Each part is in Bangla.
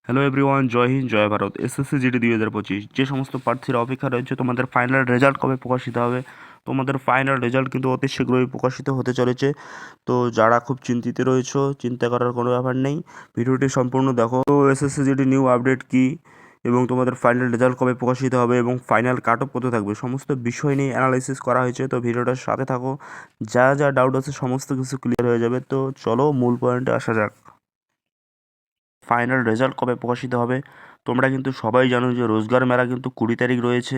হ্যালো এভরিওয়ান, জয় হিন্দ, জয় ভারত। এসএসসি জিডি 2025 যে সমস্ত প্রার্থীরা অপেক্ষা রয়েছে তোমাদের ফাইনাল রেজাল্ট কবে প্রকাশিত হবে। তোমাদের ফাইনাল রেজাল্ট কিন্তু অতি শীঘ্রই প্রকাশিত হতে চলেছে। তো যারা খুব চিন্তিত রয়েছে, চিন্তা করার কোনো ব্যাপার নেই, ভিডিওটি সম্পূর্ণ দেখো। তো এসএসসি জিডি নিউ আপডেট কী এবং তোমাদের ফাইনাল রেজাল্ট কবে প্রকাশিত হবে এবং ফাইনাল কাট অফ কত থাকবে, সমস্ত বিষয় নিয়ে অ্যানালাইসিস করা হয়েছে। তো ভিডিওটার সাথে থাকো, যা যা ডাউট আছে সমস্ত কিছু ক্লিয়ার হয়ে যাবে। তো চলো মূল পয়েন্টে আসা যাক। ফাইনাল রেজাল্ট কবে প্রকাশিত হবে, তোমরা কিন্তু সবাই জানো যে রোজগার মেলা কিন্তু 20 তারিখ রয়েছে।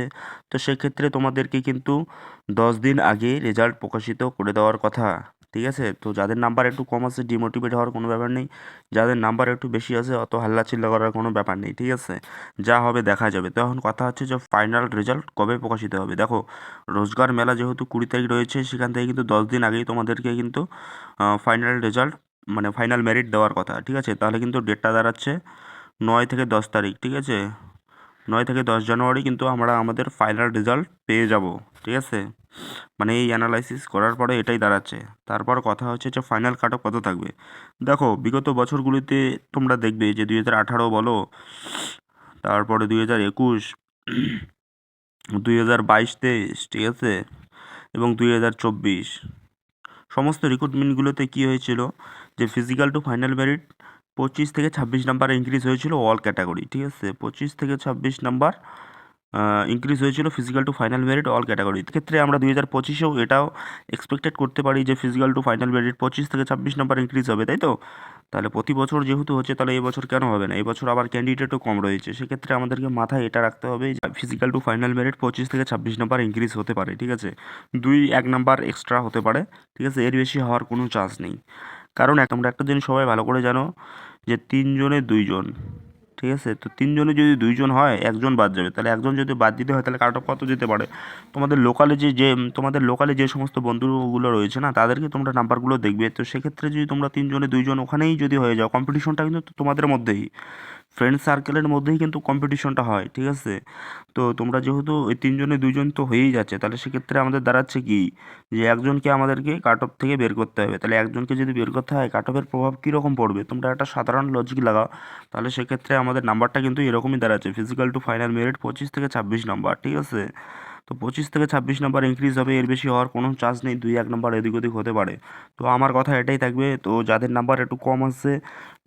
তো সেক্ষেত্রে তোমাদেরকে কিন্তু 10 দিন আগে রেজাল্ট প্রকাশিত করে দেওয়ার কথা। ঠিক আছে, তো যাদের নাম্বার একটু কম আছে ডিমোটিভেট হওয়ার কোনো ব্যাপার নেই, যাদের নাম্বার একটু বেশি আছে অত হাল্লা চিল্লা করার কোনো ব্যাপার নেই। ঠিক আছে, যা হবে দেখা যাবে। তো এখন কথা হচ্ছে যে ফাইনাল রেজাল্ট কবে প্রকাশিত হবে। দেখো, রোজগার মেলা যেহেতু 20 তারিখ রয়েছে, সেখান থেকে কিন্তু 10 দিন আগেই তোমাদেরকে কিন্তু ফাইনাল রেজাল্ট মানে ফাইনাল মেরিট দেওয়ার কথা। ঠিক আছে, তাহলে কিন্তু ডেটটা দাঁড়াচ্ছে 9 থেকে 10 তারিখ। ঠিক আছে, 9 থেকে 10 জানুয়ারি কিন্তু আমরা আমাদের ফাইনাল রেজাল্ট পেয়ে যাব। ঠিক আছে, মানে এই অ্যানালাইসিস করার পরে এটাই দাঁড়াচ্ছে। তারপর কথা হচ্ছে যে ফাইনাল কাট অফ কত থাকবে। দেখো, বিগত বছরগুলিতে তোমরা দেখবে যে 2018 বলো, তারপরে 2021, 2022-23, ঠিক আছে, এবং 2024 সমস্ত রিক্রুটমেন্টগুলোতে কী হয়েছিল যে ফিজিক্যাল টু ফাইনাল মেরিট 25 থেকে 26 নাম্বার ইনক্রিজ হয়েছিল অল ক্যাটাগরি। ঠিক আছে, 25 থেকে 26 নাম্বার ইনক্রিজ হয়েছিল physical to final merit all category ক্ষেত্রে। আমরা 2025-এও এটাও এক্সপেক্টেড করতে পারি যে ফিজিক্যাল টু ফাইনাল মেরিট 25 থেকে 26 নাম্বার ইনক্রিজ হবে, তাই তো? তাহলে প্রতি বছর যেহেতু হচ্ছে, তাহলে এই বছর কেন হবে না? এই বছর আবার ক্যান্ডিডেটও কম রয়েছে, সেক্ষেত্রে আমাদেরকে মাথায় এটা রাখতে হবে যে ফিজিক্যাল টু ফাইনাল মেরিট 25 থেকে 26 নাম্বার ইনক্রিজ হতে পারে। ঠিক আছে, 1 নাম্বার এক্সট্রা হতে পারে। ঠিক আছে, এর বেশি হওয়ার কোনো চান্স নেই। কারণ তোমরা একটা জিনিস সবাই ভালো করে জানো যে 3 জনে 2 জন। ঠিক আছে, তো 3 জনে যদি 2 জন হয়, একজন বাদ যাবে। তাহলে একজন যদি বাদ দিতে হয়, তাহলে কাট অফ কত যেতে পারে? তোমাদের লোকালে যে সমস্ত বন্ধুগুলো রয়েছে না, তাদেরকে তোমরা নাম্বারগুলো দেখবে। তো সেক্ষেত্রে যদি তোমরা 3 জনে 2 জন ওখানেই যদি হয়ে যাও, কম্পিটিশনটা কিন্তু তোমাদের মধ্যেই, ফ্রেন্ড সার্কেলের মধ্যেই কিন্তু কম্পিটিশনটা হয়। ঠিক আছে, তো তোমরা যেহেতু ওই 3 জনে 2 জন তো হয়েই যাচ্ছে, তাহলে সেক্ষেত্রে আমাদের দাঁড়াচ্ছে কি যে একজনকে আমাদেরকে কাট অফ থেকে বের করতে হবে। তাহলে একজনকে যদি বের করতে হয়, কাট অফের প্রভাব কীরকম পড়বে তোমরা একটা সাধারণ লজিক লাগাও। তাহলে সেক্ষেত্রে আমাদের নাম্বারটা কিন্তু এরকমই দাঁড়াচ্ছে, ফিজিক্যাল টু ফাইনাল মেরিট 25 থেকে 26 নাম্বার। ঠিক আছে, তো 25 থেকে 26 নাম্বার ইনক্রিজ হবে, এর বেশি হওয়ার কোনো চান্স নেই। 1 নাম্বার এদিক ওদিক হতে পারে। তো আমার কথা এটাই থাকবে। তো যাদের নাম্বার একটু কম আসছে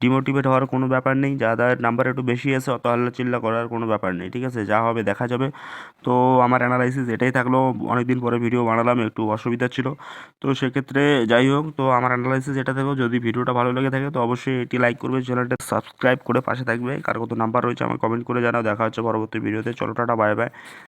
ডিমোটিভেট হওয়ার কোনো ব্যাপার নেই, যাদের নাম্বার একটু বেশি আছে অত হাল্লা চিল্লা করার কোনো ব্যাপার নেই। ঠিক আছে, যা হবে দেখা যাবে। তো আমার অ্যানালাইসিস এটাই থাকলো। অনেক দিন পরে ভিডিও বানালাম, একটু অসুবিধা ছিল। তো সেক্ষেত্রে যাই হোক, তো আমার অ্যানালাইসিস এটা থাকলো। যদি ভিডিওটা ভালো লেগে থাকে তো অবশ্যই এটি লাইক করবে, চ্যানেলটা সাবস্ক্রাইব করে পাশে থাকবে। কার কত নাম্বার রয়েছে আমাকে কমেন্ট করে জানাও। দেখা হচ্ছে পরবর্তী ভিডিওতে। চলো টাটা, বাই বাই।